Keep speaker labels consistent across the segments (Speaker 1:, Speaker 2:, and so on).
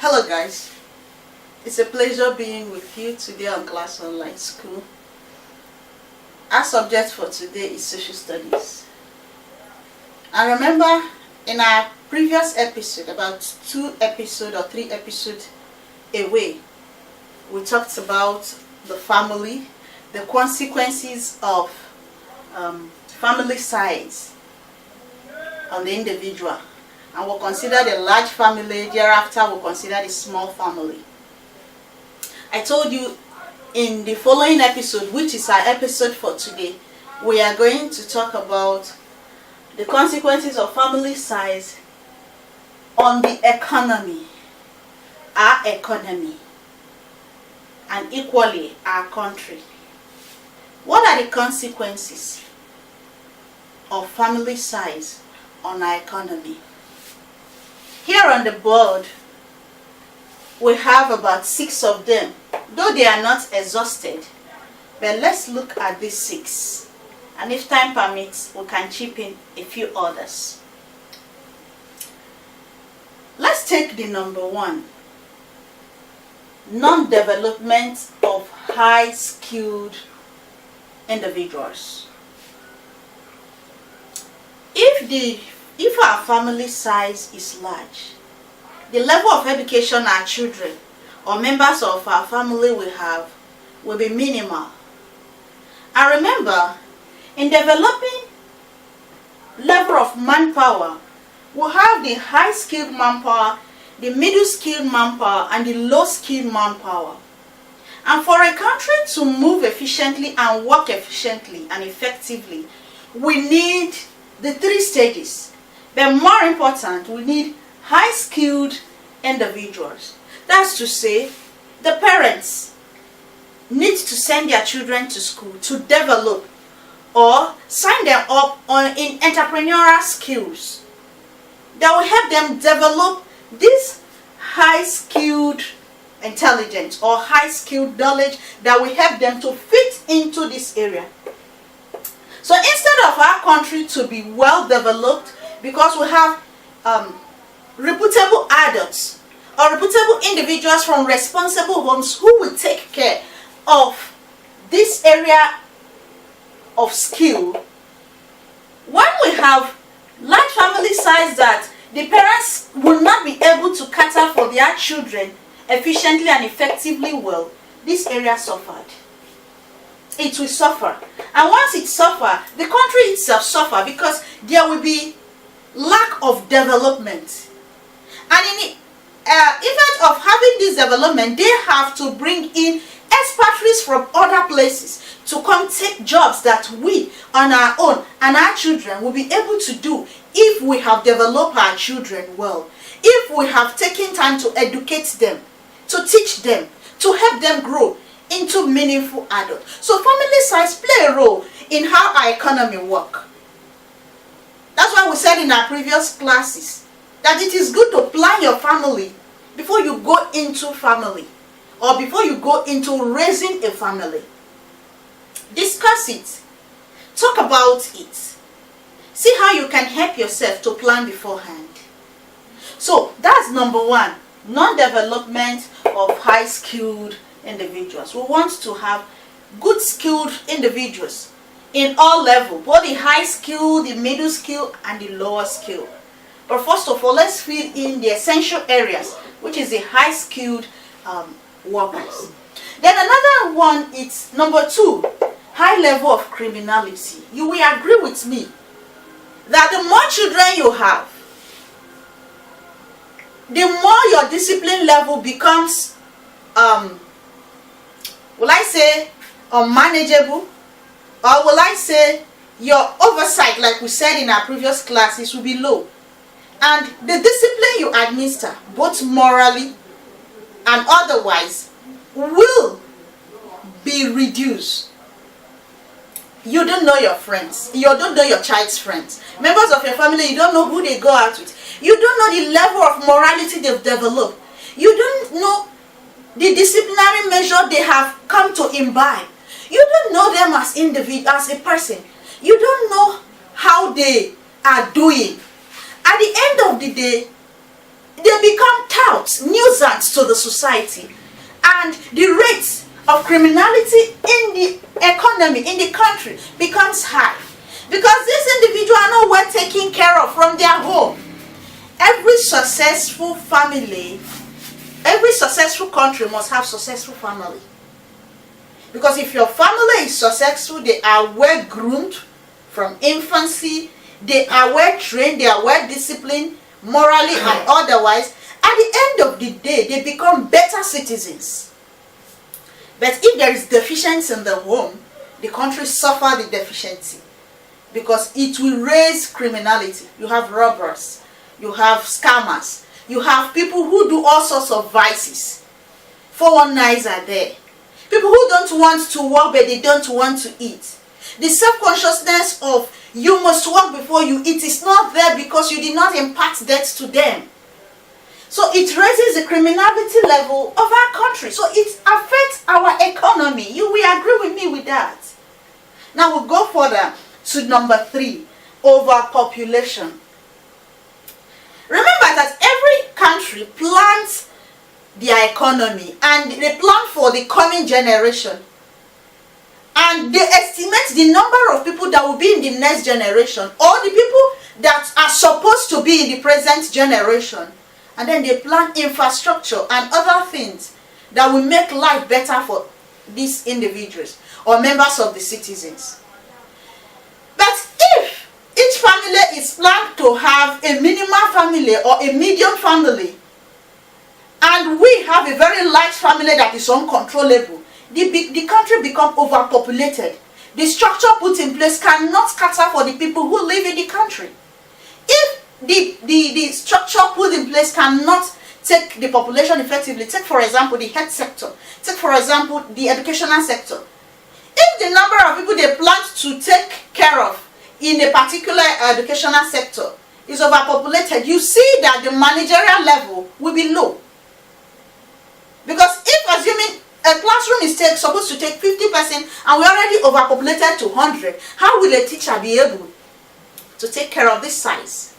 Speaker 1: Hello guys, it's a pleasure being with you today on Class Online School. Our subject for today is social studies. And remember, in our previous episode, about 2 episodes or 3 episodes away, we talked about the family, the consequences of family size on the individual. And we'll consider the large family, thereafter we'll consider the small family. I told you in the following episode, which is our episode for today, we are going to talk about the consequences of family size on the economy, our economy, and equally our country. What are the consequences of family size on our economy? Here on the board, we have about 6 of them, though they are not exhausted. But let's look at these 6. And if time permits, we can chip in a few others. Let's take the number 1. Non-development of high-skilled individuals. If our family size is large, the level of education our children or members of our family will have will be minimal. And remember, in developing level of manpower, we have the high-skilled manpower, the middle-skilled manpower, and the low-skilled manpower. And for a country to move efficiently and work efficiently and effectively, we need the 3 stages. But more important, we need high-skilled individuals. That's to say, the parents need to send their children to school to develop or sign them up in entrepreneurial skills that will help them develop this high-skilled intelligence or high-skilled knowledge that will help them to fit into this area. So instead of our country to be well developed, because we have reputable adults or reputable individuals from responsible homes who will take care of this area of skill, when we have large family size that the parents will not be able to cater for their children efficiently and effectively well, this area suffered. It will suffer. And once it suffers, the country itself suffers because there will be lack of development. And in the event of having this development, they have to bring in expatriates from other places to come take jobs that we on our own and our children will be able to do if we have developed our children well, if we have taken time to educate them, to teach them, to help them grow into meaningful adults. So family size play a role in how our economy works. That's why we said in our previous classes that it is good to plan your family before you go into family or before you go into raising a family. Discuss it. Talk about it. See how you can help yourself to plan beforehand. So that's number 1, non-development of high-skilled individuals. We want to have good skilled individuals in all levels, both the high skill, the middle skill, and the lower skill. But first of all, let's fill in the essential areas, which is the high skilled workers. Then another one is number 2, high level of criminality. You will agree with me that the more children you have, the more your discipline level becomes, will I say, unmanageable? Or will I say your oversight, like we said in our previous classes, will be low. And the discipline you administer, both morally and otherwise, will be reduced. You don't know your friends. You don't know your child's friends. Members of your family, you don't know who they go out with. You don't know the level of morality they've developed. You don't know the disciplinary measure they have come to imbibe. You don't know them as individual, as a person. You don't know how they are doing. At the end of the day, they become touts, nuisance to the society, and the rate of criminality in the economy, in the country, becomes high. Because these individuals are not well taken care of from their home. Every successful family, every successful country must have successful family. Because if your family is successful, they are well groomed from infancy, they are well trained, they are well disciplined, morally and otherwise. At the end of the day, they become better citizens. But if there is deficiency in the home, the country suffers the deficiency, because it will raise criminality. You have robbers, you have scammers, you have people who do all sorts of vices. 419s are there. People who don't want to work but they don't want to eat. The self-consciousness of you must work before you eat is not there because you did not impart that to them. So it raises the criminality level of our country. So it affects our economy. You will agree with me with that. Now we'll go further to number 3, overpopulation. Remember that every country plans their economy and they plan for the coming generation. And they estimate the number of people that will be in the next generation, or the people that are supposed to be in the present generation. And then they plan infrastructure and other things that will make life better for these individuals or members of the citizens. But if each family is planned to have a minimal family or a medium family, and we have a very large family that is uncontrollable, the country becomes overpopulated. The structure put in place cannot cater for the people who live in the country. If the structure put in place cannot take the population effectively, take for example the health sector, take for example the educational sector. If the number of people they plan to take care of in a particular educational sector is overpopulated, you see that the managerial level will be low. Because if, assuming a classroom is supposed to take 50% and we're already overpopulated to 100, how will a teacher be able to take care of this size?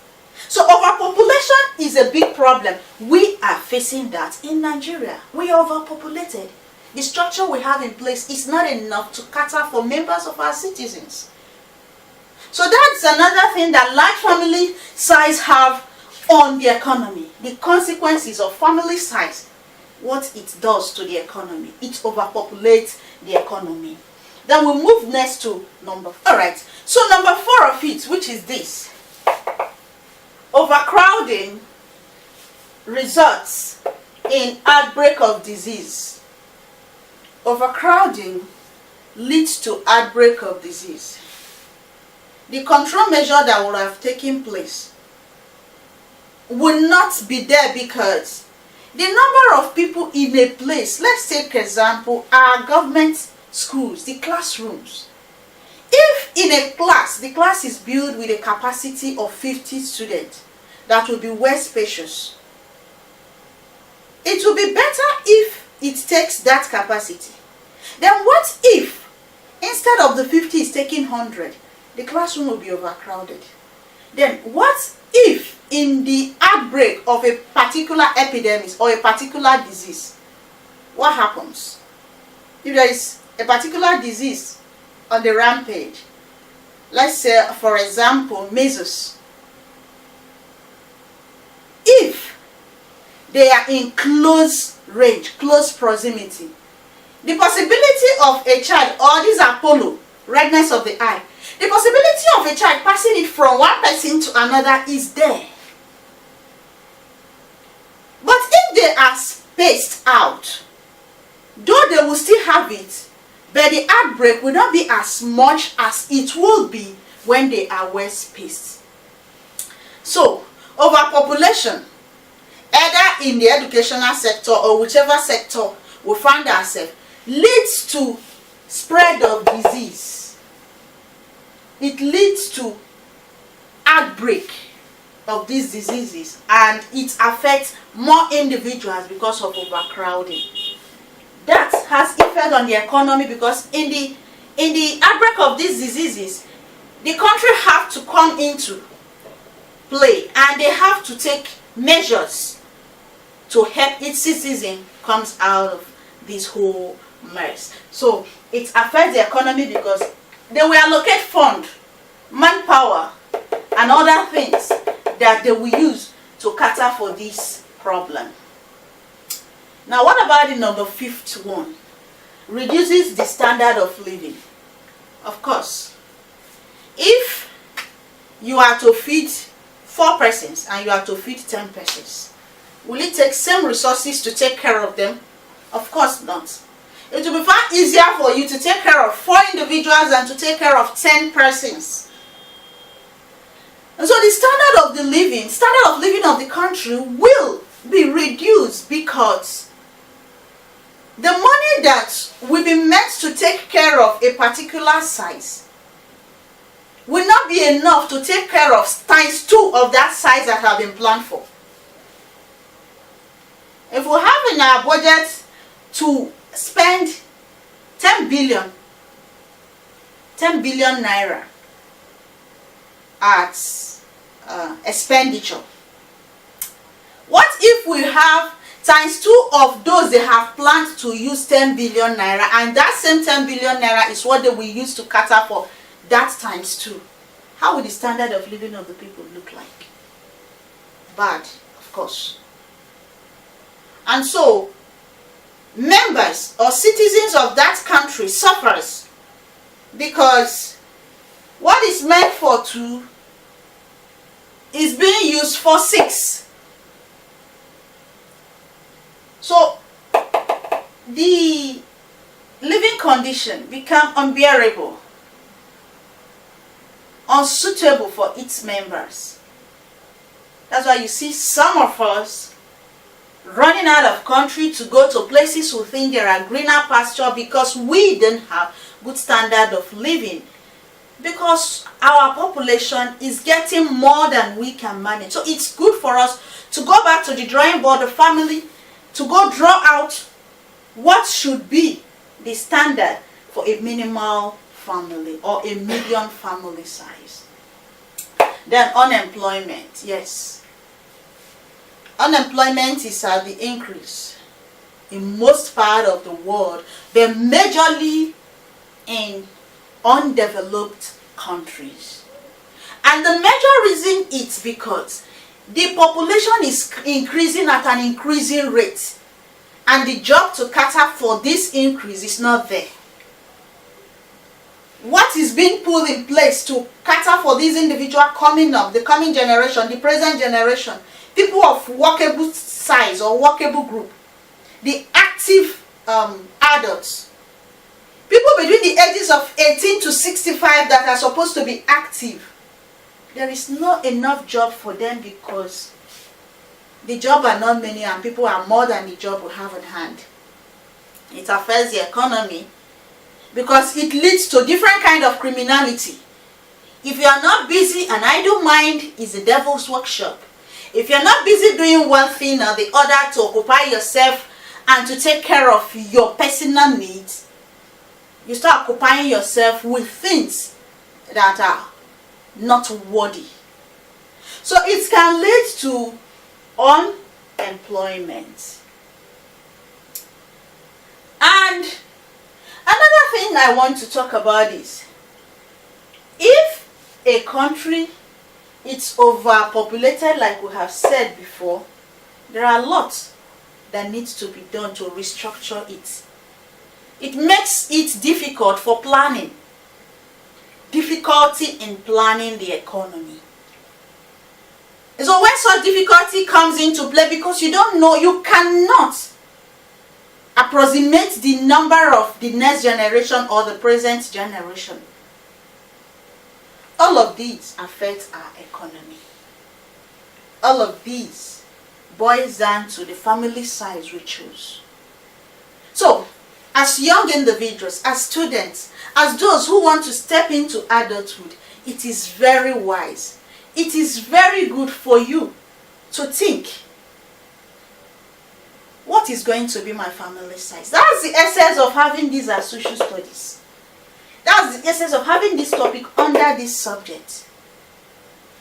Speaker 1: So overpopulation is a big problem. We are facing that in Nigeria. We are overpopulated. The structure we have in place is not enough to cater for members of our citizens. So that's another thing that large family size have on the economy. The consequences of family size, what it does to the economy. It overpopulates the economy. Then we move next to number 4. Alright, so number 4 of it, which is this. Overcrowding results in outbreak of disease. Overcrowding leads to outbreak of disease. The control measure that would have taken place will not be there because the number of people in a place, let's take example, our government schools, the classrooms. If in a class, the class is built with a capacity of 50 students, that will be well spacious. It will be better if it takes that capacity. Then what if, instead of the 50 is taking 100, the classroom will be overcrowded? Then what if in the outbreak of a particular epidemic or a particular disease, what happens? If there is a particular disease on the rampage, let's say for example measles, if they are in close range, close proximity, the possibility of a child, or these are polio, redness of the eye, the possibility of a child passing it from one person to another is there. But if they are spaced out, though they will still have it, but the outbreak will not be as much as it will be when they are well spaced. So, overpopulation, either in the educational sector or whichever sector we find ourselves, leads to spread of disease. It leads to outbreak of these diseases, and it affects more individuals because of overcrowding. That has effect on the economy because in the outbreak of these diseases, the country have to come into play and they have to take measures to help its citizen comes out of this whole mess. So it affects the economy because they will allocate fund, manpower, and other things that they will use to cater for this problem. Now, what about the number 5th one? Reduces the standard of living. Of course, if you are to feed 4 persons and you are to feed 10 persons, will it take same resources to take care of them? Of course not. It will be far easier for you to take care of 4 individuals than to take care of 10 persons. And so the standard of living of the country will be reduced because the money that will be meant to take care of a particular size will not be enough to take care of times 2 of that size that have been planned for. If we have in our budget to spend 10 billion naira at expenditure, what if we have times 2 of those they have planned to use 10 billion naira, and that same 10 billion naira is what they will use to cater for that times 2? How will the standard of living of the people look like? Bad, of course. And so members or citizens of that country suffers because what is meant for 2 is being used for 6. So the living condition become unbearable, unsuitable for its members. That's why you see some of us running out of country to go to places who think there are greener pasture because we don't have good standard of living, because our population is getting more than we can manage. So it's good for us to go back to the drawing board of family, to go draw out what should be the standard for a minimal family or a medium family size. Then unemployment, yes. Unemployment is at the increase in most part of the world, but majorly in undeveloped countries. And the major reason is because the population is increasing at an increasing rate, and the job to cater for this increase is not there. What is being put in place to cater for these individuals coming up, the coming generation, the present generation, people of workable size or workable group, the active adults, people between the ages of 18 to 65 that are supposed to be active, there is not enough job for them because the job are not many and people are more than the job we have at hand. It affects the economy because it leads to different kind of criminality. If you are not busy, an idle mind is the devil's workshop. If you're not busy doing one thing or the other to occupy yourself and to take care of your personal needs, you start occupying yourself with things that are not worthy. So it can lead to unemployment. And another thing I want to talk about is, if a country it's overpopulated, like we have said before, there are lots that needs to be done to restructure it. It makes it difficult for planning. Difficulty in planning the economy. So when such difficulty comes into play, because you don't know, you cannot approximate the number of the next generation or the present generation. All of these affect our economy. All of these boils down to the family size we choose. So, as young individuals, as students, as those who want to step into adulthood, it is very wise. It is very good for you to think, what is going to be my family size? That's the essence of having these as social studies. That's the essence of having this topic under this subject.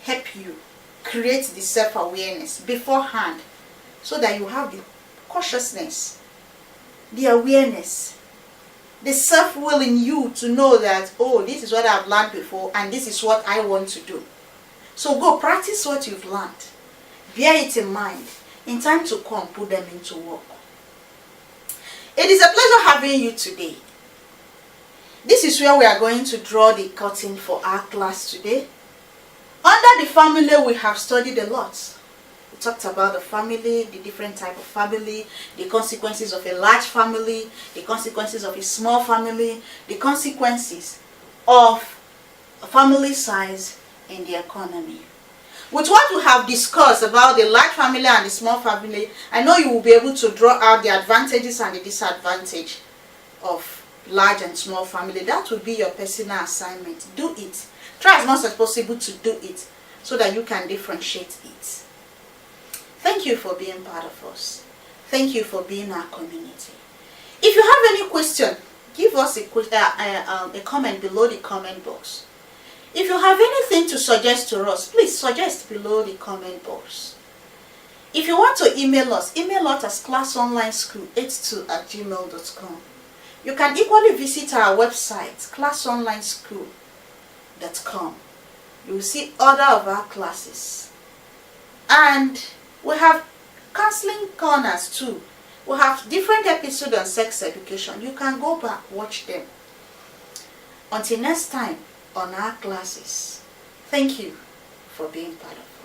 Speaker 1: Help you create the self-awareness beforehand so that you have the cautiousness, the awareness, the self-will in you to know that, oh, this is what I've learned before and this is what I want to do. So go practice what you've learned. Bear it in mind. In time to come, put them into work. It is a pleasure having you today. This is where we are going to draw the curtain for our class today. Under the family, we have studied a lot. We talked about the family, the different type of family, the consequences of a large family, the consequences of a small family, the consequences of a family size in the economy. With what we have discussed about the large family and the small family, I know you will be able to draw out the advantages and the disadvantage of large and small family. That will be your personal assignment. Do it. Try as much as possible to do it so that you can differentiate it. Thank you for being part of us. Thank you for being our community. If you have any question, give us a comment below the comment box. If you have anything to suggest to us, please suggest below the comment box. If you want to email us at classonlineschool82@gmail.com. You can equally visit our website, classonlineschool.com. You will see other of our classes. And we have counseling corners too. We have different episodes on sex education. You can go back, watch them. Until next time on our classes, thank you for being part of it.